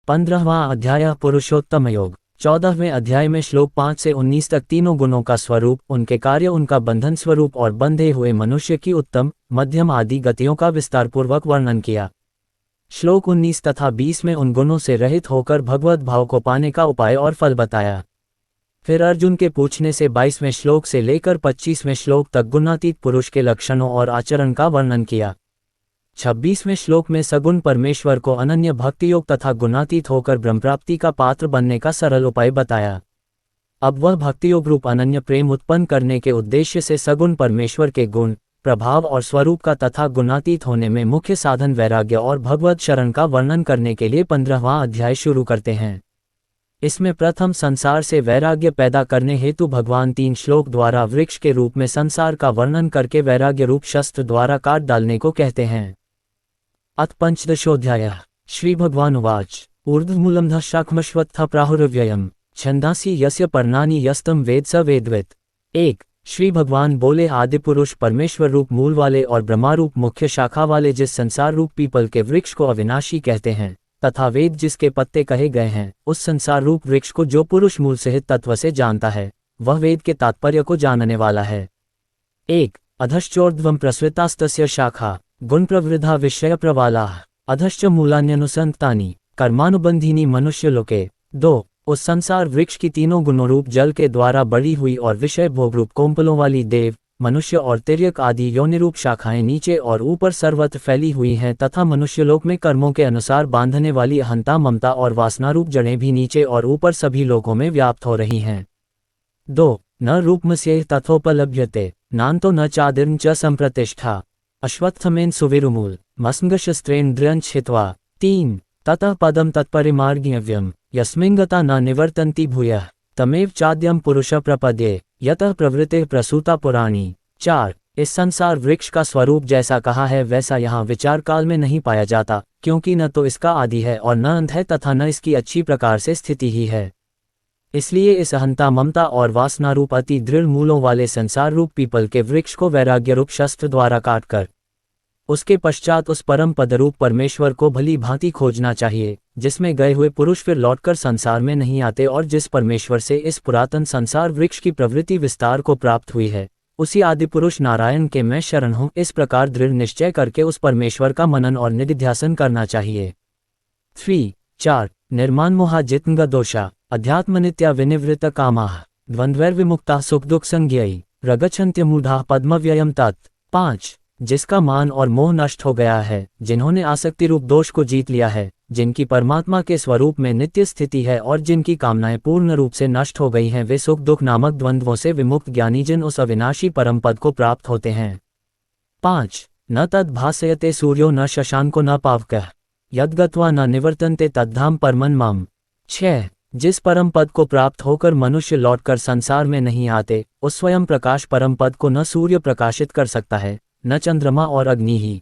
15वां अध्याय पुरुषोत्तम योग। 14वें अध्याय में श्लोक 5 से 19 तक तीनों गुणों का स्वरूप, उनके कार्य, उनका बंधन स्वरूप और बंधे हुए मनुष्य की उत्तम, मध्यम आदि गतियों का विस्तारपूर्वक वर्णन किया। श्लोक 19 तथा 20 में उन गुणों से रहित होकर भगवत भाव को पाने का उपाय और फल बताया। फिर अर्जुन के पूछने से 22वें श्लोक से लेकर 25वें श्लोक तक गुणातीत पुरुष के लक्षणों और आचरण का वर्णन किया। 26वें श्लोक में सगुण परमेश्वर को अनन्य भक्ति योग तथा गुणातीत होकर ब्रह्मप्राप्ति का पात्र बनने का सरल उपाय बताया। अब वह भक्ति योग रूप अनन्य प्रेम उत्पन्न करने के उद्देश्य से सगुण परमेश्वर के गुण, प्रभाव और स्वरूप का तथा गुणातीत होने में मुख्य साधन वैराग्य और भगवत शरण का वर्णन करने के लिए 15वां अध्याय शुरू करते हैं। इसमें प्रथम संसार से वैराग्य पैदा करने हेतु भगवान 3 श्लोक द्वारा वृक्ष के रूप में संसार का वर्णन करके वैराग्य रूप शस्त्र द्वारा काट डालने को कहते हैं। अथ पंचदशोऽध्यायः। श्री भगवान उवाच ऊर्ध्वमूलम् शाखमश्वत्थ प्राहुरव्ययम् छंदांसि यस्य पर्णानि यस्तम वेद स वेदवित्। 1। श्री भगवान बोले, आदि पुरुष परमेश्वर रूप मूल वाले और ब्रह्मा रूप मुख्य शाखा वाले जिस संसार रूप पीपल के वृक्ष को अविनाशी कहते हैं तथा वेद जिसके पत्ते कहे गए हैं, उस संसार रूप वृक्ष को जो पुरुष मूल सहित तत्व से जानता है वह वेद के तात्पर्य को जानने वाला है। 1। अधश्चोर्ध्वं प्रसृतास्तस्य शाखा गुण प्रवृद्धा विषय प्रवाला अधश्च मूलान्यनुसंतानि कर्मानुबंधीनि मनुष्यलोके। 2। उस संसार वृक्ष की तीनों गुणों रूप जल के द्वारा बढ़ी हुई और विषय भोग रूप कोम्पलों वाली देव, मनुष्य और तिर्यक आदि योनिरूप शाखाएं नीचे और ऊपर सर्वत्र फैली हुई हैं तथा मनुष्यलोक में कर्मों के अनुसार बांधने वाली अहंता, ममता और वासनारूप जड़ें भी नीचे और ऊपर सभी लोकों में व्याप्त हो रही हैं। 2। न रूपमस्यैः तथोपलभ्यते नान्तो न चादिर्न च संप्रतिष्ठा अश्वत्थमेन सुविरुमूल मस्मगशस्त्रेण दृञ्च हित्वा। 3। ततः पदम तत्परिमार्गीयव्यम यस्मिंगता न निवर्तन्ति भूयः तमेव चाद्यम पुरुष प्रपद्ये यतः प्रवृत्तिः प्रसूता पुराणी। 4। इस संसार वृक्ष का स्वरूप जैसा कहा है वैसा यहाँ विचार काल में नहीं पाया जाता, क्योंकि न तो इसका आदि है और न अंत है तथा न इसकी अच्छी प्रकार से स्थिति ही है। इसलिए इस अहंता, ममता और वासना रूप अति दृढ़ मूलों वाले संसार रूप पीपल के वृक्ष को वैराग्य रूप शस्त्र द्वारा काटकर उसके पश्चात उस परम पदरूप परमेश्वर को भली भांति खोजना चाहिए, जिसमें गए हुए पुरुष फिर लौटकर संसार में नहीं आते और जिस परमेश्वर से इस पुरातन संसार वृक्ष की प्रवृत्ति विस्तार को प्राप्त हुई है, उसी आदि पुरुष नारायण के मैं शरण हूँ, इस प्रकार दृढ़ निश्चय करके उस परमेश्वर का मनन और निधिध्यासन करना चाहिए। 4. निर्मान्मोहा जित्ंग दोषा अध्यात्मनित्या विनिवृत्त कामाः द्वंद्वैर्विमुक्ता सुख दुख संज्ञै रगच्छन्त्यमूढ़ाः पद्मव्ययम् तत्। 5. जिसका मान और मोह नष्ट हो गया है, जिन्होंने आसक्ति रूप दोष को जीत लिया है, जिनकी परमात्मा के स्वरूप में नित्य स्थिति है और जिनकी कामनाएं पूर्ण रूप से नष्ट हो गई हैं, वे सुख दुख नामक द्वंद्वों से विमुक्त ज्ञानीजन उस अविनाशी परम पद को प्राप्त होते हैं। 5. न तद् भासयते सूर्यो न शशांको न पावकः यद्गत्वा न निवर्तन्ते तद्धाम परमं मम। 6. जिस परम पद को प्राप्त होकर मनुष्य लौटकर संसार में नहीं आते, उस स्वयं प्रकाश परम पद को न सूर्य प्रकाशित कर सकता है न चंद्रमा और अग्नि ही,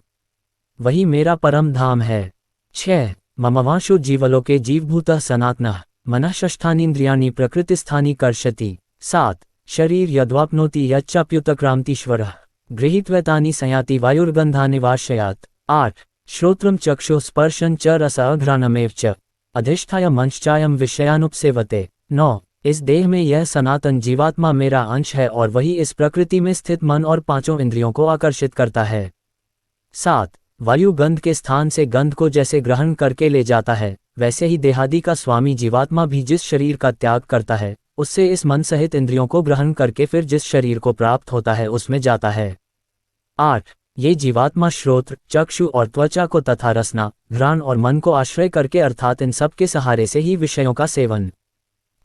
वही मेरा परम धाम है। 6. ममवांशो जीवलोके जीवभूतः सनातनः मनः षष्ठानीन्द्रियाणि प्रकृतिस्थानि कर्षति। 7. शरीर यद्वाप्नोति यच्चाप्युतक्रांतीश्वरः गृहीत्वैतानि संयाति वायुर्गन्धानि वाशयात्। 8. श्रोत्रं चक्षुः स्पर्शं च रसः घ्राणमेव च अधिष्ठाय मंश्चायं विषयानुपसेवते। 9. इस देह में यह सनातन जीवात्मा मेरा अंश है और वही इस प्रकृति में स्थित मन और पांचों इंद्रियों को आकर्षित करता है। 7. वायु गंध के स्थान से गंध को जैसे ग्रहण करके ले जाता है, वैसे ही देहादि का स्वामी जीवात्मा भी जिस शरीर का त्याग करता है, उससे इस मन सहित इंद्रियों को ग्रहण करके फिर जिस शरीर को प्राप्त होता है उसमें जाता है। 8. ये जीवात्मा श्रोत्र, चक्षु और त्वचा को तथा रसना, घ्राण और मन को आश्रय करके अर्थात इन सब के सहारे से ही विषयों का सेवन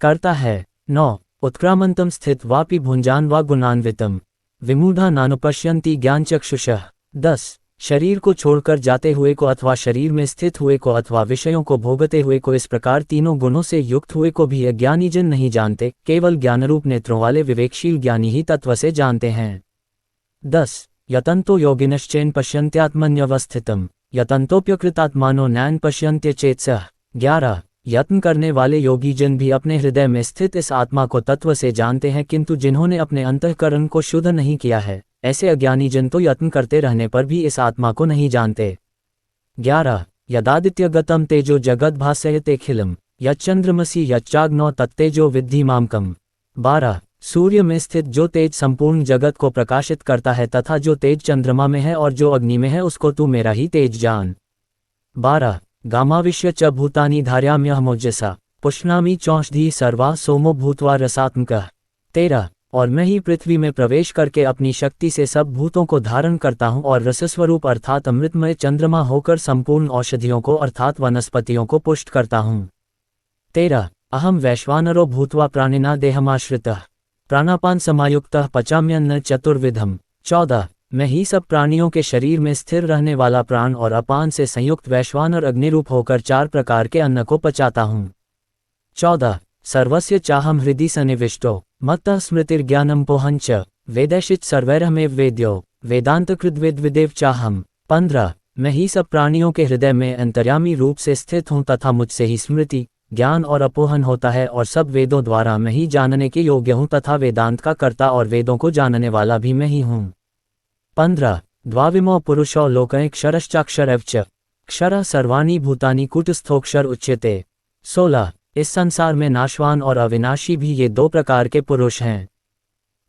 करता है। 9. उत्क्रामंतम स्थित वापि भुंजान वा गुणान्वितम विमूढ़ा नानुपश्यन्ति ज्ञानचक्षुषः। 10. शरीर को छोड़कर जाते हुए को अथवा शरीर में स्थित हुए को अथवा विषयों को भोगते हुए को, इस प्रकार तीनों गुणों से युक्त हुए को भी अज्ञानी जन नहीं जानते, केवल ज्ञानरूप नेत्रों वाले विवेकशील ज्ञानी ही तत्व से जानते हैं। 10. यतन्तो योगिनश्चैन पश्यन्त्यात्मन्यवस्थितम् यतन्तोऽप्यकृतात्मानो नैन पश्यन्त्यचेतसः। 11. यत्न करने वाले योगी जन भी अपने हृदय में स्थित इस आत्मा को तत्व से जानते हैं, किंतु जिन्होंने अपने अंतःकरण को शुद्ध नहीं किया है, ऐसे अज्ञानी जन तो यत्न करते रहने पर भी इस आत्मा को नहीं जानते। 11. यदादित्यगतं तेजो जगद्भासयतेऽखिलम् यच्चंद्रमसि यच्चाग्नौ तत्तेजो विद्धि मामकम्। 12 सूर्य में स्थित जो तेज संपूर्ण जगत को प्रकाशित करता है तथा जो तेज चंद्रमा में है और जो अग्नि में है उसको तू मेरा ही तेज जान। 12 गामाविश्य च भूतानि धारयाम्यहमोजसा पुष्णामि चौषधि सर्वा सोमो भूत्वा रसात्मकः। 13 और मैं ही पृथ्वी में प्रवेश करके अपनी शक्ति से सब भूतों को धारण करता हूँ और रसस्वरूप अर्थात अमृतमय चंद्रमा होकर संपूर्ण औषधियों को अर्थात वनस्पतियों को पुष्ट करता हूँ। 13 अहम वैश्वानरो भूत्वा प्राणिना देहमाश्रितः प्राणापान समायुक्तः पचाम्यन्न चतुर्विधम्। 14 मैं ही सब प्राणियों के शरीर में स्थिर रहने वाला प्राण और अपान से संयुक्त वैश्वानर अग्निरूप होकर 4 प्रकार के अन्न को पचाता हूँ। 14 सर्वस्य चाहम हृदि सन्निविष्टो मत्तः स्मृतिर्ज्ञानम पोहंच वेदैशिच सर्वैरहमेव वेद्यो वेदांतकृद्वेद्विदेव चाहम। 15 मैं ही सब प्राणियों के हृदय में अंतर्यामी रूप से स्थित हूँ तथा मुझसे ही स्मृति ज्ञान और अपोहन होता है और सब वेदों द्वारा मैं ही जानने के योग्य हूँ तथा वेदांत का कर्ता और वेदों को जानने वाला भी मैं ही हूँ। 15 द्वाविमो पुरुषो लोकैः क्षरश्चाक्षरैव च क्षरः सर्वाणि भूतानि कूटस्थोक्षर उच्यते। 16 इस संसार में नाशवान और अविनाशी भी ये 2 प्रकार के पुरुष हैं।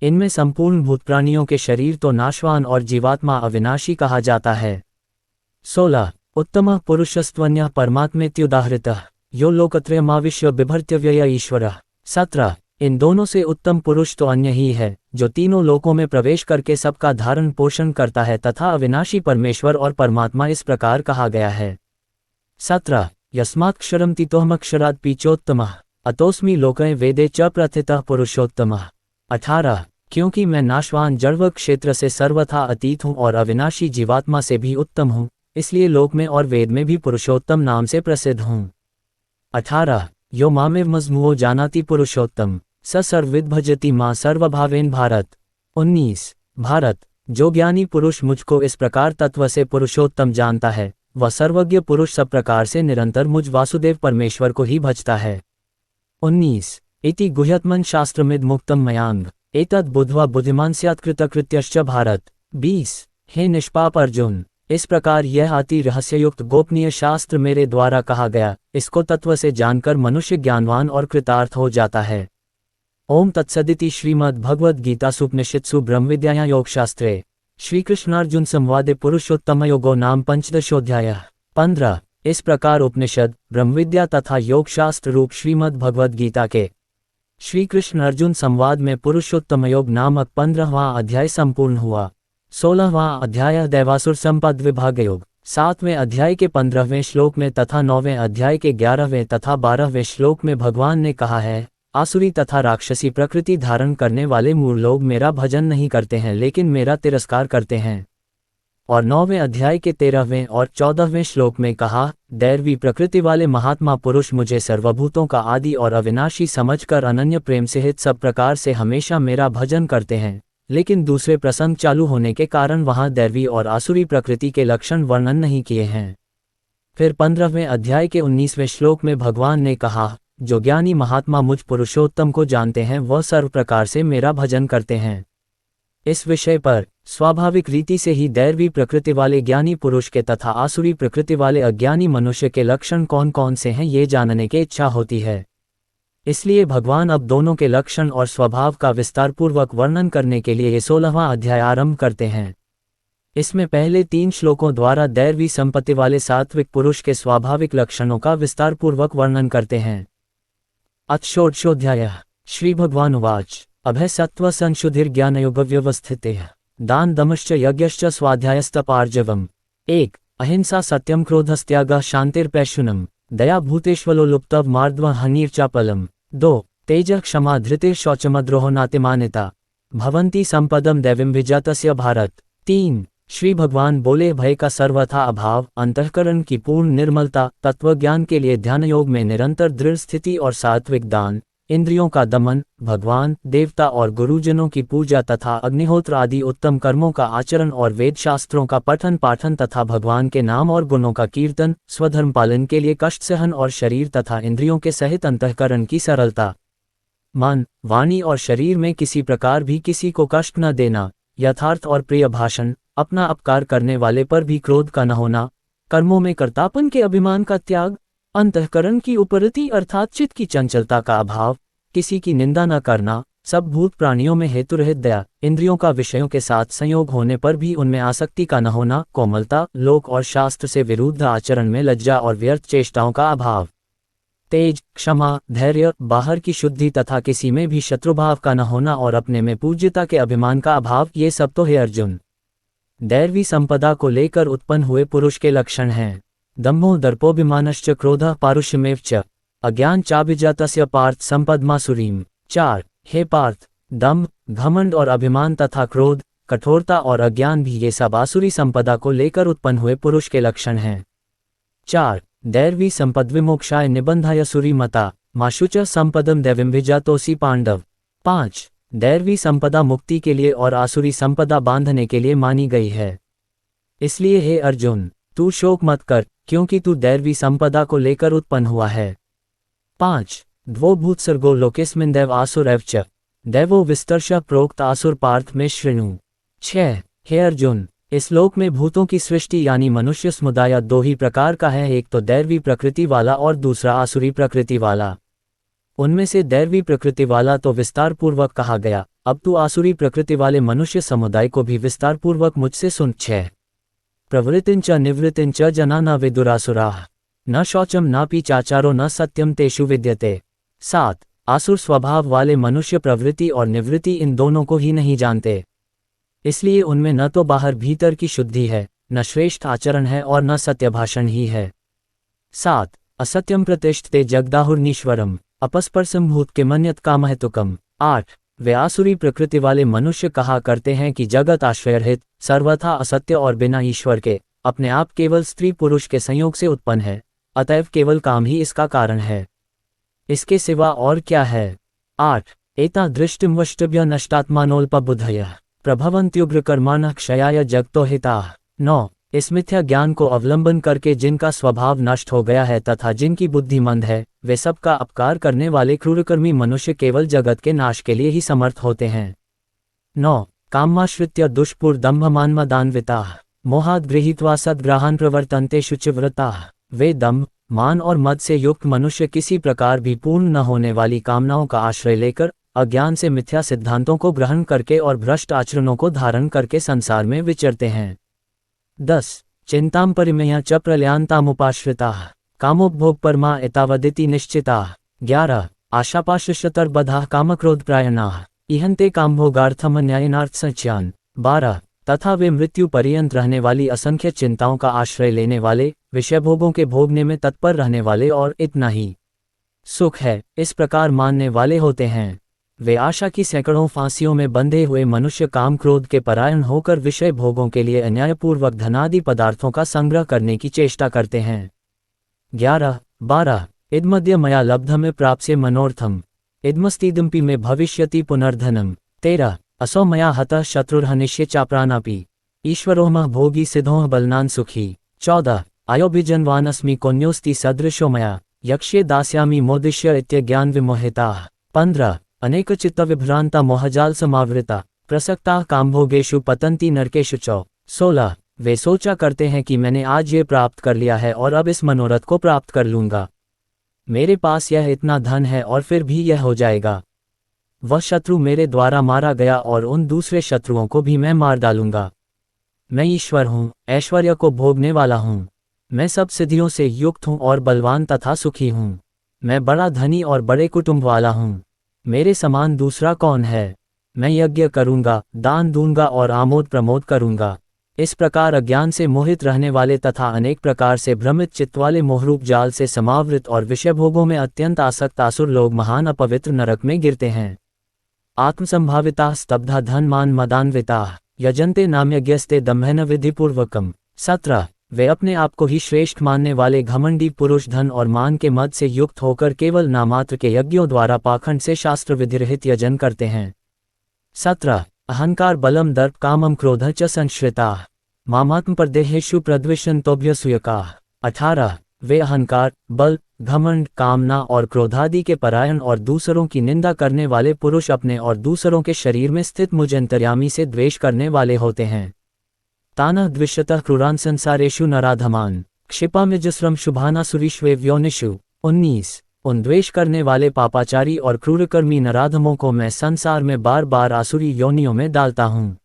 इनमें संपूर्ण भूत प्राणियों के शरीर तो नाशवान और जीवात्मा अविनाशी कहा जाता है। 16 उत्तमः पुरुषस्त्वन्यः परमात्मेत्युदाहृतः यो लोकत्रयमाविश्य बिभर्त्यव्यय ईश्वरः। 17 इन दोनों से उत्तम पुरुष तो अन्य ही है जो तीनों लोकों में प्रवेश करके सबका धारण पोषण करता है तथा अविनाशी परमेश्वर और परमात्मा इस प्रकार कहा गया है। 17 यस्मात्क्षरं तितोऽहमक्षरात् पीचोत्तमः अतोऽस्मि लोके वेदे च प्रथितः पुरुषोत्तमः। 18 क्योंकि मैं नाशवान जड़व क्षेत्र से सर्वथा अतीत हूँ और अविनाशी जीवात्मा से भी उत्तम हूँ, इसलिए लोक में और वेद में भी पुरुषोत्तम नाम से प्रसिद्ध हूँ। 18 यो मामेव मजमुओ जानाति पुरुषोत्तम स सर्वविद भजति मां सर्वभावेन भारत। 19 भारत जो ज्ञानी पुरुष मुझको इस प्रकार तत्व से पुरुषोत्तम जानता है वह सर्वज्ञ पुरुष सब प्रकार से निरंतर मुझ वासुदेव परमेश्वर को ही भजता है। 19 इति गुह्यत्मन शास्त्रमिद मुक्तम मयांग एतद् बुद्ध्वा बुद्धिमान स्यात् कृतकृत्यश्च भारत। 20 हे निष्पाप अर्जुन इस प्रकार यह अति रहस्ययुक्त गोपनीय शास्त्र मेरे द्वारा कहा गया, इसको तत्व से जानकर मनुष्य ज्ञानवान और कृतार्थ हो जाता है। ओम तत्सदिति श्रीमद् भगवद गीतासूपनिषत्सु ब्रह्मविद्यायां योगशास्त्रे श्रीकृष्णार्जुन संवादे पुरुषोत्तमयोगो नाम 15 15 इस प्रकार उपनिषद ब्रह्मविद्या तथा योगशास्त्र रूप श्रीमद् भगवद गीता के श्री कृष्ण अर्जुन संवाद में पुरुषोत्तमयोग नामक 15वां अध्याय संपूर्ण हुआ। 16वां अध्याय दैवासुर संपद विभाग योग 7वें अध्याय के 15वें श्लोक में तथा 9वें अध्याय के 11वें तथा 12वें श्लोक में भगवान ने कहा है, आसुरी तथा राक्षसी प्रकृति धारण करने वाले मूढ़ लोग मेरा भजन नहीं करते हैं लेकिन मेरा तिरस्कार करते हैं। और 9वें अध्याय के 13वें और 14वें श्लोक में कहा, दैवी प्रकृति वाले महात्मा पुरुष मुझे सर्वभूतों का आदि और अविनाशी समझकर अनन्य प्रेम से हित सब प्रकार से हमेशा मेरा भजन करते हैं, लेकिन दूसरे प्रसंग चालू होने के कारण वहां दैवी और आसुरी प्रकृति के लक्षण वर्णन नहीं किए हैं। फिर 15वें अध्याय के 19वें श्लोक में भगवान ने कहा, जो ज्ञानी महात्मा मुझ पुरुषोत्तम को जानते हैं वह सर्व प्रकार से मेरा भजन करते हैं। इस विषय पर स्वाभाविक रीति से ही दैवी प्रकृति वाले ज्ञानी पुरुष के तथा आसुरी प्रकृति वाले अज्ञानी मनुष्य के लक्षण कौन कौन से हैं ये जानने की इच्छा होती है। इसलिए भगवान अब दोनों के लक्षण और स्वभाव का विस्तारपूर्वक वर्णन करने के लिए ये 16वां अध्याय आरंभ करते हैं। इसमें पहले 3 श्लोकों द्वारा दैवी संपत्ति वाले सात्विक पुरुष के स्वाभाविक लक्षणों का विस्तारपूर्वक वर्णन करते हैं। अथ षोडशोऽध्यायः श्री भगवान उवाच अभय सत्व संशुद्धिर्ज्ञानयोगव्यवस्थितेः दान दमश्च यज्ञश्च स्वाध्यायस्तपार्जवम्। 1 अहिंसा सत्यम क्रोधस्त्यागः शान्तिर्पैशुनम् दया भूतेष्वलो लुप्तव मार्दव हनीर्चापलम्। 2 तेजः क्षमा धृतिः शौचमद्रोहो नातिमानिता भवन्ति संपदम दैवीं विजातस्य भारत। 3 श्री भगवान बोले, भय का सर्वथा अभाव, अंतःकरण की पूर्ण निर्मलता, तत्वज्ञान के लिए ध्यान योग में निरंतर दृढ़ स्थिति और सात्विक दान, इंद्रियों का दमन, भगवान, देवता और गुरुजनों की पूजा तथा अग्निहोत्र आदि उत्तम कर्मों का आचरण और वेद शास्त्रों का पठन पाठन तथा भगवान के नाम और गुणों का कीर्तन, स्वधर्म पालन के लिए कष्ट सहन और शरीर तथा इंद्रियों के सहित अंतःकरण की सरलता, मन, वाणी और शरीर में किसी प्रकार भी किसी को कष्ट न देना, यथार्थ और प्रिय भाषण, अपना अपकार करने वाले पर भी क्रोध का न होना, कर्मों में कर्तापन के अभिमान का त्याग, अंतःकरण की उपरति अर्थात चित्त की चंचलता का अभाव, किसी की निंदा न करना, सब भूत प्राणियों में हेतुरहित दया, इंद्रियों का विषयों के साथ संयोग होने पर भी उनमें आसक्ति का न होना, कोमलता, लोक और शास्त्र से विरुद्ध आचरण में लज्जा और व्यर्थ चेष्टाओं का अभाव, तेज, क्षमा, धैर्य, बाहर की शुद्धि तथा किसी में भी शत्रुभाव का न होना और अपने में पूज्यता के अभिमान का अभाव, ये सब तो हे अर्जुन दैवी संपदा को लेकर उत्पन्न हुए पुरुष के लक्षण हैं। दम्भो दर्पोभिमानश्च क्रोधः पारुष्यमेव च अज्ञान चाभिजातस्य पार्थ संपदमासुरीम। 4 हे पार्थ, दम्भ, घमंड और अभिमान तथा क्रोध, कठोरता और अज्ञान भी ये सब आसुरी संपदा को लेकर उत्पन्न हुए पुरुष के लक्षण हैं। 4 दैर्वी संपद्विमोक्षाय निबंधाय सुरीमता माशुच संपदम दैविंभिजातोसी पांडव। 5 दैर्वी संपदा मुक्ति के लिए और आसुरी संपदा बांधने के लिए मानी गई है। इसलिए हे अर्जुन, तू शोक मत कर, क्योंकि तू दैर्वी संपदा को लेकर उत्पन्न हुआ है। 5 द्वो भूत्सर्गो लोकेस्मिन् दैव आसुरैव च दैवो विस्तर्षः प्रोक्त आसुर पार्थ में शृणु। 6 हे अर्जुन, इस लोक में भूतों की सृष्टि यानी मनुष्य समुदाय 2 ही प्रकार का है, एक तो दैर्वी प्रकृति वाला और दूसरा आसुरी प्रकृति वाला। उनमें से दैर्वी प्रकृति वाला तो विस्तार पूर्वक कहा गया, अब तू आसुरी प्रकृति वाले मनुष्य समुदाय को भी विस्तार पूर्वक मुझसे सुन। 6 प्रवृत्तिं च निवृत्तिं च जना न विदुरासुराः न शौचम नापि चाचारो न सत्यम तेषु विद्यते। 7 आसुर स्वभाव वाले मनुष्य प्रवृत्ति और निवृत्ति इन दोनों को ही नहीं जानते, इसलिए उनमें न तो बाहर भीतर की शुद्धि है, न श्रेष्ठ आचरण है और न सत्यभाषण ही है। 7 असत्यम प्रतिष्ठते जगदाहुर्नीश्वरम अपस्पर्शम भूत के मन्यत कामहेतुकम। 8 वे आसुरी प्रकृति वाले मनुष्य कहा करते हैं कि जगत आश्रयरहित, सर्वथा असत्य और बिना ईश्वर के, अपने आप केवल स्त्री पुरुष के संयोग से उत्पन्न है, अतएव केवल काम ही इसका कारण है, इसके सिवा और क्या है। 8 एता दृष्टिमवष्टभ्य नष्टात्मानोल्पबुद्धयः प्रभवन्त्युग्र कर्माणः क्षयाय जगतो हिताः। 9 इस मिथ्या ज्ञान को अवलंबन करके जिनका स्वभाव नष्ट हो गया है तथा जिनकी बुद्धि मंद है, वे सबका अपकार करने वाले क्रूरकर्मी मनुष्य केवल जगत के नाश के लिए ही समर्थ होते हैं। 9 कामाश्रित्य दुष्पुर दम्भमान्मदान्विताः मोहाद् गृहीत्वा सद्ग्राहान् प्रवर्तन्ते शुचिव्रताः। वे दम्भ, मान और मद से युक्त मनुष्य किसी प्रकार भी पूर्ण न होने वाली कामनाओं का आश्रय लेकर, अज्ञान से मिथ्या सिद्धांतों को ग्रहण करके और भ्रष्ट आचरणों को धारण करके संसार में विचरते हैं। 10 चिंतां परिमेया च प्रलयांतामुपाश्रिताः कामोपभोग परमा एतावदिति निश्चिताः। 11 आशापाशशतर्बधाः कामक्रोधप्रायणाः इहन्ते कामभोगार्थमन्यायनार्थसंचयान्। 12 तथा वे मृत्यु पर्यंत रहने वाली असंख्य चिंताओं का आश्रय लेने वाले, विषय भोगों के भोगने में तत्पर रहने वाले और इतना ही सुख है, इस प्रकार मानने वाले होते हैं। वे आशा की सैकड़ों फांसियों में बंधे हुए मनुष्य काम क्रोध के परायण होकर विषय भोगों के लिए अन्यायपूर्वक धनादि पदार्थों का संग्रह करने की चेष्टा करते हैं। 11 12 इदमद्य मया लब्धम प्राप्स्ये मनोर्थम इदमस्तीदम्पि में भविष्यति पुनर्धनम। 13 असौ मया हतः शत्रुर्हनिष्ये चाप्रानापि ईश्वरोऽहमः भोगी सिद्धोऽह बलनान् सुखी। 14 आयोभिजन्वानस्मि कोन्योस्ति सदृशो मया यक्ष्ये दास्यामि मोदिष्य इत्यज्ञान विमोहिताः। 15 अनेक चित्त विभ्रांता मोहजाल समावृता प्रसक्ताः कामभोगेषु पतन्ति नरकेषु च। 16 वे सोचा करते हैं कि मैंने आज ये प्राप्त कर लिया है और अब इस मनोरथ को प्राप्त कर लूंगा, मेरे पास यह इतना धन है और फिर भी यह हो जाएगा, वह शत्रु मेरे द्वारा मारा गया और उन दूसरे शत्रुओं को भी मैं मार डालूंगा। मैं ईश्वर हूँ, ऐश्वर्य को भोगने वाला हूँ, मैं सब सिद्धियों से युक्त हूँ और बलवान तथा सुखी हूँ, मैं बड़ा धनी और बड़े कुटुंब वाला हूँ, मेरे समान दूसरा कौन है, मैं यज्ञ करूँगा, दान दूंगा और आमोद प्रमोद करूँगा। इस प्रकार अज्ञान से मोहित रहने वाले तथा अनेक प्रकार से भ्रमित चित्त वाले मोहरूप जाल से समावृत और विषय भोगों में अत्यंत आसक्त आसुर लोग महान अपवित्र नरक में गिरते हैं। आत्मसंभाविता स्तब्धा धन मान मदान्विता यजन्ते नाम्यज्ञस्ते दम्भेन विधिपूर्वकम। 17 वे अपने आप को ही श्रेष्ठ मानने वाले घमंडी पुरुष धन और मान के मद से युक्त होकर केवल नामात्र के यज्ञों द्वारा पाखंड से शास्त्र विधिरहित यजन करते हैं। 17 अहंकार बलम दर्प कामम क्रोध च संश्रिताः मामात्म परदेहेषु प्रद्विषन्तोभ्यसूयकाः। 18 वे अहंकार, बल, घमंड, कामना और क्रोधादि के परायण और दूसरों की निंदा करने वाले पुरुष अपने और दूसरों के शरीर में स्थित मुझ अंतर्यामी से द्वेष करने वाले होते हैं। तानः द्विषतः क्रूरान् संसारेषु नराधमान् क्षिपामिजुस्रम शुभानासुरीष्वेव्योनिषु। 19 उन द्वेष करने वाले पापाचारी और क्रूरकर्मी नराधमों को मैं संसार में बार बार आसुरी योनियों में डालता हूँ।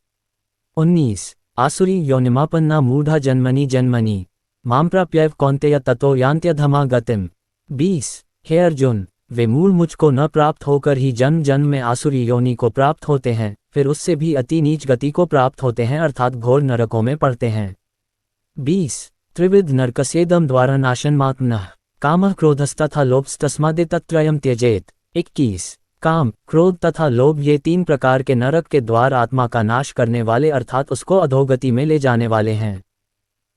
19 आसुरी योनिमापन्ना मूढ़ा जन्मनि जन्मनि मां प्राप्यैव कौन्तेय ततो यान्त्यधमा गतिम। 20 हे अर्जुन, वे मूल मुझको न प्राप्त होकर ही जन्म जन्म में आसुरी योनि को प्राप्त होते हैं, फिर उससे भी अति नीच गति को प्राप्त होते हैं अर्थात घोर नरकों में पड़ते हैं। 20 त्रिविध नरकस्येदम द्वारा नाशनमात्मनः कामः क्रोधस्तथा लोभस्तस्मादेतत्त्रयं त्यजेत। 21 काम, क्रोध तथा लोभ ये 3 प्रकार के नरक के द्वार आत्मा का नाश करने वाले अर्थात उसको अधोगति में ले जाने वाले हैं,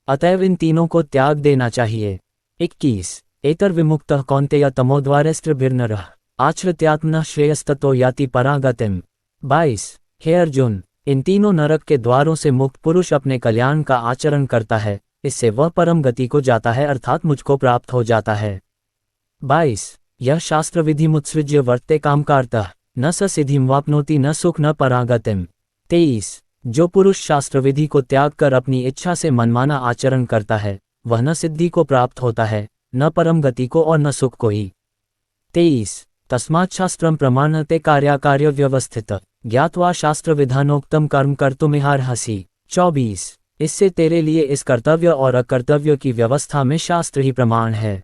अतएव इन तीनों को त्याग देना चाहिए। 21 एतर विमुक्तः कौन्तेय तमोद्वारेस्त्रिभिर्नरः आश्रित्यात्मनः श्रेयस्ततो याति परागतिम। 22 हे अर्जुन, इन तीनों नरक के द्वारों से मुक्त पुरुष अपने कल्याण का आचरण करता है, इससे वह परम गति को जाता है अर्थात मुझको प्राप्त हो जाता है। 22 यह शास्त्र विधि मुत्सृज्य वर्ते कामकार्तः न स सिद्धिं वाप्नोति न सुख न परागतिम। 23 जो पुरुष शास्त्र विधि को त्याग कर अपनी इच्छा से मनमाना आचरण करता है, वह न सिद्धि को प्राप्त होता है, न परम गति को और न सुख को ही। 23 तस्मात् शास्त्रम प्रमाणते कार्याकार्य व्यवस्थित ज्ञात्वा शास्त्र विधानोक्तम कर्म कर्तुमिहार्हसि। 24 इससे तेरे लिए इस कर्तव्य और अकर्तव्य की व्यवस्था में शास्त्र ही प्रमाण है,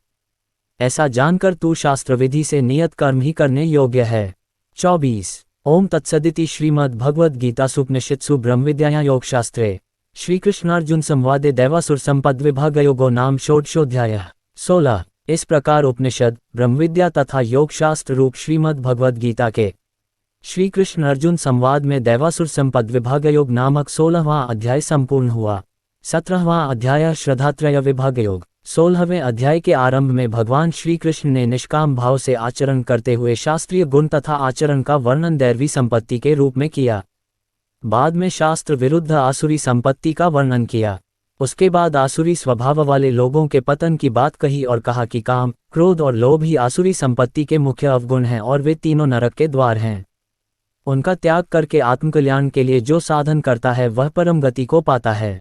ऐसा जानकर तू शास्त्र विधि से नियत कर्म ही करने योग्य है। 24 ओम तत्सदिति श्रीमद् भगवद गीतासूपनिषत्सु ब्रह्मविद्यायां योगशास्त्रे श्रीकृष्णार्जुन संवादे दैवासुर संपद विभाग योगो नाम षोडशोऽध्यायः। 16 इस प्रकार उपनिषद, ब्रह्मविद्या तथा योगशास्त्र रूप श्रीमद् भगवद गीता के श्री कृष्ण अर्जुन संवाद में दैवासुर संपद विभाग योग नामक 16वां अध्याय संपूर्ण हुआ। 17वां अध्याय श्रद्धात्रय विभाग योग। 16वें अध्याय के आरंभ में भगवान श्री कृष्ण ने निष्काम भाव से आचरण करते हुए शास्त्रीय गुण तथा आचरण का वर्णन दैवी संपत्ति के रूप में किया। बाद में शास्त्र विरुद्ध आसुरी संपत्ति का वर्णन किया। उसके बाद आसुरी स्वभाव वाले लोगों के पतन की बात कही और कहा कि काम, क्रोध और लोभ ही आसुरी संपत्ति के मुख्य अवगुण हैं और वे तीनों नरक के द्वार हैं। उनका त्याग करके आत्मकल्याण के लिए जो साधन करता है वह परम गति को पाता है।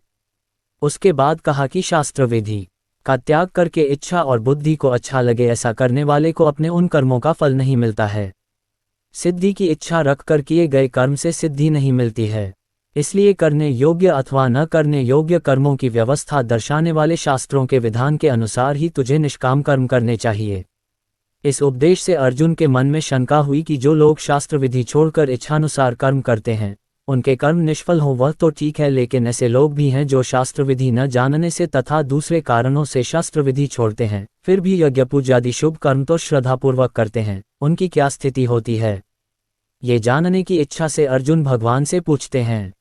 उसके बाद कहा कि शास्त्र विधि का त्याग करके इच्छा और बुद्धि को अच्छा लगे ऐसा करने वाले को अपने उन कर्मों का फल नहीं मिलता है। सिद्धि की इच्छा रखकर किए गए कर्म से सिद्धि नहीं मिलती है, इसलिए करने योग्य अथवा न करने योग्य कर्मों की व्यवस्था दर्शाने वाले शास्त्रों के विधान के अनुसार ही तुझे निष्काम कर्म करने चाहिए। इस उपदेश से अर्जुन के मन में शंका हुई कि जो लोग शास्त्र विधि छोड़कर इच्छानुसार कर्म करते हैं उनके कर्म निष्फल हो वह तो ठीक है, लेकिन ऐसे लोग भी हैं जो शास्त्र विधि न जानने से तथा दूसरे कारणों से शास्त्र विधि छोड़ते हैं, फिर भी यज्ञ पूजादि शुभ कर्म तो श्रद्धापूर्वक करते हैं, उनकी क्या स्थिति होती है, ये जानने की इच्छा से अर्जुन भगवान से पूछते हैं।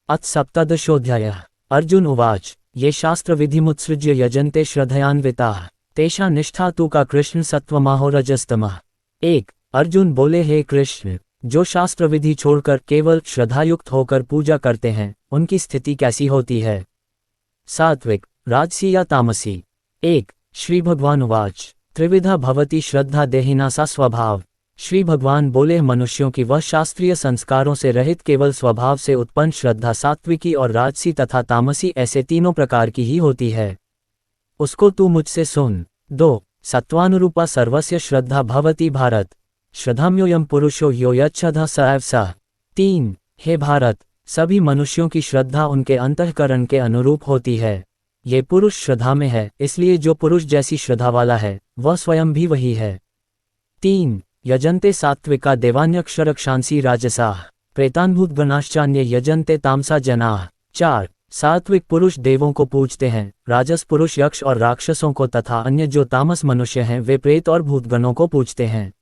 अथ सप्तदशोऽध्यायः। अर्जुन उवाच ये शास्त्र विधिमुत्सृज्य यजन्ते श्रद्धयान्विताः तेषा निष्ठा तु का कृष्ण सत्वमाहो रजस्तमः। 1 अर्जुन बोले, हे कृष्ण, जो शास्त्र विधि छोड़कर केवल श्रद्धायुक्त होकर पूजा करते हैं उनकी स्थिति कैसी होती है, सात्विक, राजसी या तामसी। 1 श्री भगवान उवाच त्रिविधा भवति श्रद्धा देहिना सा स्वभाव। श्री भगवान बोले, मनुष्यों की वह शास्त्रीय संस्कारों से रहित केवल स्वभाव से उत्पन्न श्रद्धा सात्विकी और राजसी तथा तामसी ऐसे तीनों प्रकार की ही होती है, उसको तू मुझसे सुन। 2 सत्वानुरूपा सर्वस्य श्रद्धा भवति भारत श्रद्धाम्योऽयं पुरुषो यो यच्छ्रद्धः स एव सः। 3 हे भारत, सभी मनुष्यों की श्रद्धा उनके अंतःकरण के अनुरूप होती है, ये पुरुष श्रद्धा में है, इसलिए जो पुरुष जैसी श्रद्धा वाला है वह स्वयं भी वही है। 3 यजन्ते सात्विका देवान्यक्षरक्षांसी राजसाः प्रेतान्भूत गणाश्चान्ये यजन्ते तामसा जनाः। 4 सात्विक पुरुष देवों को पूजते हैं, राजस पुरुष यक्ष और राक्षसों को तथा अन्य जो तामस मनुष्य हैं वे प्रेत और भूतगणों को पूजते हैं।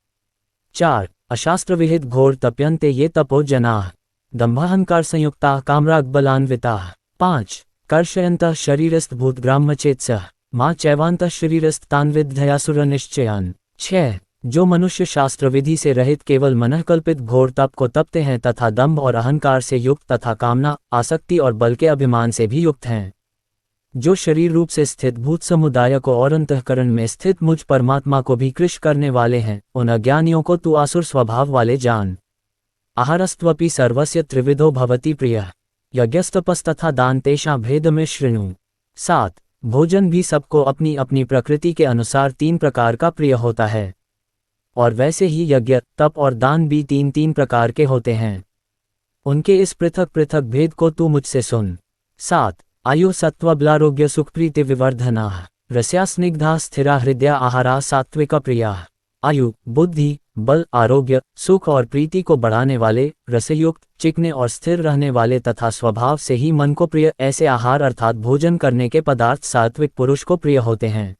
4 अशास्त्र विहित घोर तप्यन्ते ये तपो जनाः दम्भाहंकार संयुक्ता कामराग बलान्विताः। 5 कर्षयन्तः शरीरस्थ भूतग्रामचेत्सः मां चैवान्तः शरीरस्थ तान् विद्धयासुर निश्चयान्। 6 जो मनुष्य शास्त्र विधि से रहित केवल मनःकल्पित घोर तप को तपते हैं तथा दंभ और अहंकार से युक्त तथा कामना, आसक्ति और बल के अभिमान से भी युक्त हैं, जो शरीर रूप से स्थित भूत समुदाय को और अंतःकरण में स्थित मुझ परमात्मा को भी कृश करने वाले हैं, उन अज्ञानियों को तू आसुर स्वभाव वाले जान। आहारस्त्वपि सर्वस्य त्रिविधो भवति प्रियः यज्ञस्तपस्तथा दान तेषां भेदमे शृणु। 7 भोजन भी सबको अपनी अपनी प्रकृति के अनुसार 3 प्रकार का प्रिय होता है, और वैसे ही यज्ञ, तप और दान भी 3-3 प्रकार के होते हैं। उनके इस पृथक पृथक भेद को तू मुझसे सुन। 7. आयु सत्त्वबलारोग्य सुखप्रीति विवर्धना रस्या स्निग्धा स्थिरा हृदया आहारा सात्विक प्रिया। आयु, बुद्धि, बल, आरोग्य, सुख और प्रीति को बढ़ाने वाले, रसयुक्त, चिकने और स्थिर रहने वाले तथा स्वभाव से ही मन को प्रिय ऐसे आहार अर्थात भोजन करने के पदार्थ सात्विक पुरुष को प्रिय होते हैं।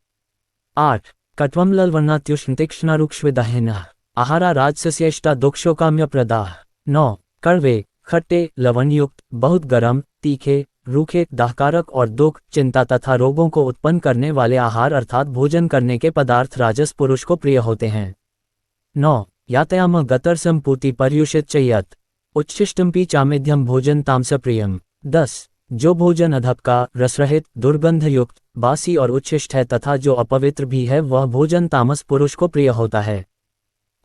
8. कट्वम ललवर्णात्युष्ण तीक्ष्णारुक्ष्विदाहिन आहारा राजस्येष्टा दुक्षोकाम्य प्रदा। 9. कड़वे, खट्टे, लवणयुक्त, बहुत गर्म, तीखे, रूखे, दाहकारक और दुख, चिंता तथा रोगों को उत्पन्न करने वाले आहार अर्थात भोजन करने के पदार्थ राजस पुरुष को प्रिय होते हैं। 9. यातयाम गतरसम पूति पर्युषित चयत उच्छिष्टमपि चामेध्यम भोजन तामस प्रियम। 10. जो भोजन अधप का, रसरहित, दुर्गंधयुक्त, बासी और उच्छिष्ट है तथा जो अपवित्र भी है वह भोजन तामस पुरुष को प्रिय होता है।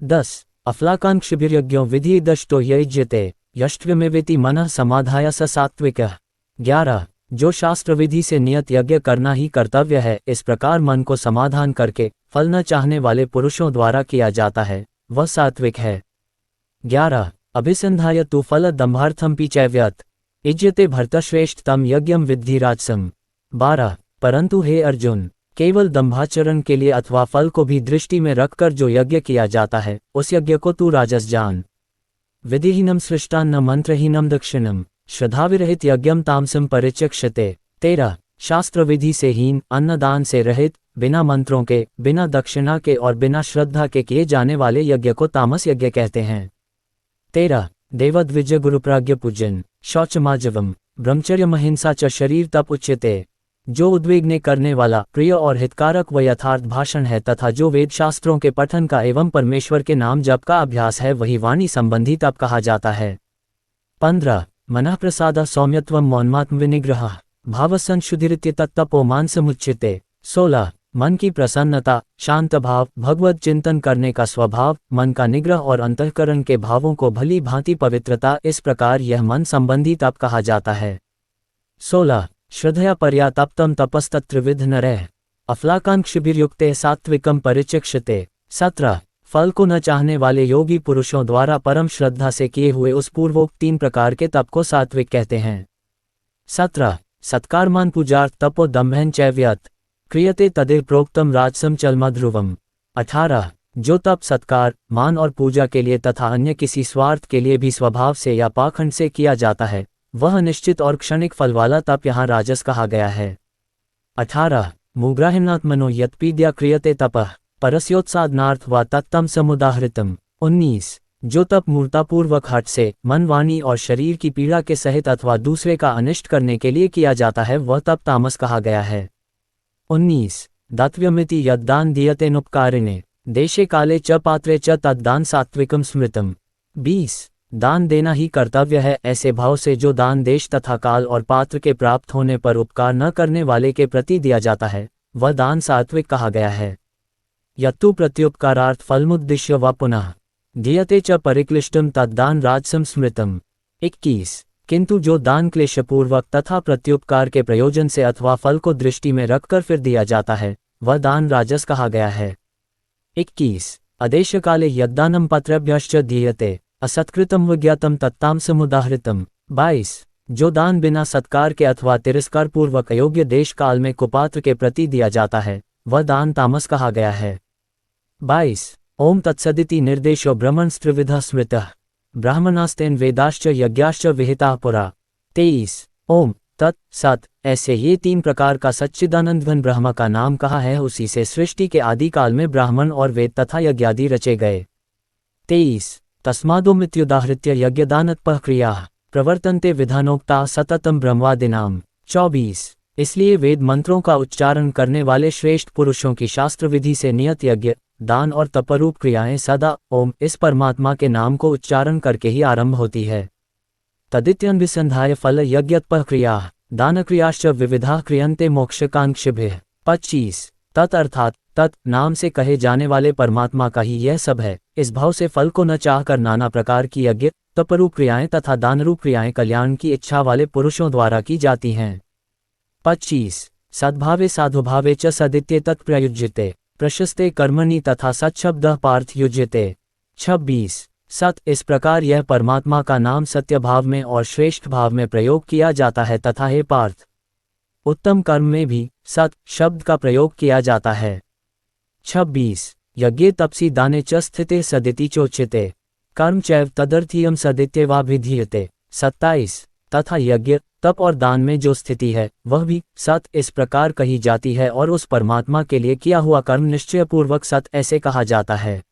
10. अफलाकांक्षिभिर्यज्ञो विधि दष्टो यज्यते यष्ट्व्यमेवेति मनः समाधाय स सात्विकः। 11. जो शास्त्र विधि से नियत यज्ञ करना ही कर्तव्य है इस प्रकार मन को समाधान करके फल न चाहने वाले पुरुषों द्वारा किया जाता है वह सात्विक है। 11. अभिसंधाय तु फल दंभार्थम पिचैव्यत इज्यते भर्तश्रेष्ठतम यज्ञम विद्धि राजसम। 12. परंतु हे अर्जुन, केवल दंभाचरण के लिए अथवा फल को भी दृष्टि में रखकर जो यज्ञ किया जाता है उस यज्ञ को तू राजस जान। विधिहीनम सृष्टान्न मंत्रहीनम दक्षिणम श्रद्धाविरहित यज्ञम तामसम परिचक्षते। 13. शास्त्र विधि से हीन, अन्नदान से रहित, बिना मंत्रों के, बिना दक्षिणा के और बिना श्रद्धा के किए जाने वाले यज्ञ को तामस यज्ञ कहते हैं। 13. देवद्विजय गुरुप्राज्ञ पूजन शौचमाजवम ब्रह्मचर्य महिंसा च शरीर तप उच्यते। जो उद्विग्न करने वाला, प्रिय और हितकारक व यथार्थ भाषण है तथा जो वेद शास्त्रों के पठन का एवं परमेश्वर के नाम जप का अभ्यास है वही वाणी संबंधी तप कहा जाता है। 15. मनः प्रसाद सौम्यत्वम मौनमात्म विनिग्रह भावसंशुद्धिरित्य तत्तपो मानसमुच्यते। 16. मन की प्रसन्नता, शांत भाव, भगवत चिंतन करने का स्वभाव, मन का निग्रह और अंतःकरण के भावों को भली भांति पवित्रता, इस प्रकार यह मन संबंधी तप कहा जाता है। 16. श्रद्धया पर्यातप्तम तपस्तत्रिविध नरः अफलाकांक्षिभिर्युक्ते सात्विकम परिचक्षते। 17. फल को न चाहने वाले योगी पुरुषों द्वारा परम श्रद्धा से किए हुए उस पूर्वोक्त 3 प्रकार के तप को सात्विक कहते हैं। 17. सत्कारमान पूजार्थ तपो दम्भेन चैव्यत क्रियते तदेव प्रोक्तम राजसम चलमा ध्रुवम। 18. जो तप सत्कार, मान और पूजा के लिए तथा अन्य किसी स्वार्थ के लिए भी स्वभाव से या पाखंड से किया जाता है वह निश्चित और क्षणिक फल वाला तप यहाँ राजस कहा गया है। 18. मूग्राहिणात्मनो यत्पीड्या क्रियते तपः परस्योत्सादनार्थ व तत्तम समुदाहृतम। 19. जो तप मूर्तापूर्वक हठ से, मन, वाणी और शरीर की पीड़ा के सहित अथवा दूसरे का अनिष्ट करने के लिए किया जाता है वह तप तामस कहा गया है। 19. दातव्यमिति यद्दान दीयतेनुपकारिणे देशे काले च पात्रे च तद्दान सात्विकम स्मृतम। 20. दान देना ही कर्तव्य है ऐसे भाव से जो दान देश तथा काल और पात्र के प्राप्त होने पर उपकार न करने वाले के प्रति दिया जाता है वह दान सात्विक कहा गया है। यत्तु प्रत्युपकारार्थ फलमुद्दिश्य व पुनः दीयते च परिक्लिष्टम तद्दान राजसम स्मृतम। 21. किंतु जो दान क्लेशपूर्वक तथा प्रत्युपकार के प्रयोजन से अथवा फल को दृष्टि में रखकर फिर दिया जाता है वह दान राजस कहा गया है। 21. अदेश काले यद्दानम पत्रेभ्यश्च दीयते असत्कृतम विज्ञातम तत्ताम समुदाहृतम। 22. जो दान बिना सत्कार के अथवा तिरस्कार पूर्वक अयोग्य देश काल में कुपात्र के प्रति दिया जाता है वह दान तामस कहा गया है। 22. ओम तत्सदिति निर्देशो ब्रह्मणस्त्रिविधः स्मृतः ब्राह्मणास्तेन वेदाश्च यज्ञाश्च विहिताः पुरा। 23. ओम तत् सत ऐसे ये 3 प्रकार का सच्चिदानंद घन ब्रह्म का नाम कहा है उसी से सृष्टि के आदि काल में ब्राह्मण और वेद तथा यज्ञादि रचे गए। 23. तस्मादोमित्युदाहृत्य यज्ञदानतपः क्रियाः प्रवर्तन्ते विधानोक्ता सततम ब्रह्मवादिनाम। 24. इसलिए वेद मंत्रों का उच्चारण करने वाले श्रेष्ठ पुरुषों की शास्त्र विधि से नियत यज्ञ, दान और तपरूप क्रियाएं सदा ओम इस परमात्मा के नाम को उच्चारण करके ही आरंभ होती है। तदित्यन्विसंधाय फल यज्ञतपः क्रियाः दानक्रियाश्च विविधाः क्रियन्ते मोक्षकांक्षिभिः। 25. तत् अर्थात तत् नाम से कहे जाने वाले परमात्मा का ही यह सब है इस भाव से फल को न चाहकर नाना प्रकार की यज्ञ, तपरूप क्रियाएं तथा दानरूप क्रियाएं कल्याण की इच्छा वाले पुरुषों द्वारा की जाती हैं। 25. सद्भावे साधुभावे च सदित्ये तत्प्रयुज्यते प्रशस्ते कर्मणि तथा सच्छब्दः पार्थ युज्यते। 26 सत इस प्रकार यह परमात्मा का नाम सत्य भाव में और श्रेष्ठ भाव में प्रयोग किया जाता है तथा हे पार्थ उत्तम कर्म में भी सत शब्द का प्रयोग किया जाता है। 26 यज्ञे तपसी दाने च स्थिते सदिति चोच्यते कर्म चैव तदर्थीयम सदित्यवाभिधीयते। 27 तथा यज्ञ तप और दान में जो स्थिति है वह भी सत इस प्रकार कही जाती है और उस परमात्मा के लिए किया हुआ कर्म निश्चयपूर्वक सत ऐसे कहा जाता है।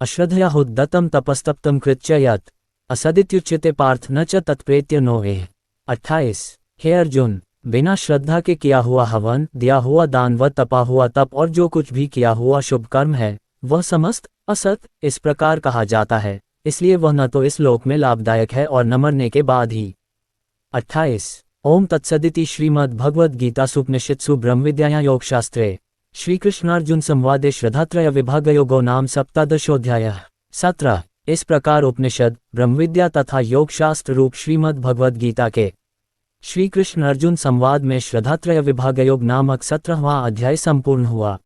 अश्रद्धया हुद्दतम तपस्तप्तम कृत्य यत् असदित्युच्यते पार्थ न च तत्प्रेत्य नो एह। 28 हे अर्जुन बिना श्रद्धा के किया हुआ हवन, दिया हुआ दान व तपा हुआ तप और जो कुछ भी किया हुआ शुभ कर्म है वह समस्त असत इस प्रकार कहा जाता है, इसलिए वह न तो इस लोक में लाभदायक है और न मरने के बाद ही। 28 ओम तत्सदिति श्रीमद् भगवद गीतासूपनिषत्सु ब्रह्मविद्यायां योगशास्त्रे श्रीकृष्णार्जुन संवादे श्रद्धात्रय विभागयोगो नाम 17 17 इस प्रकार उपनिषद ब्रह्मविद्या तथा योगशास्त्र रूप श्रीमद् भगवद गीता के श्री कृष्ण अर्जुन संवाद में श्रद्धात्रय विभागयोग नामक 17वां अध्याय संपूर्ण हुआ।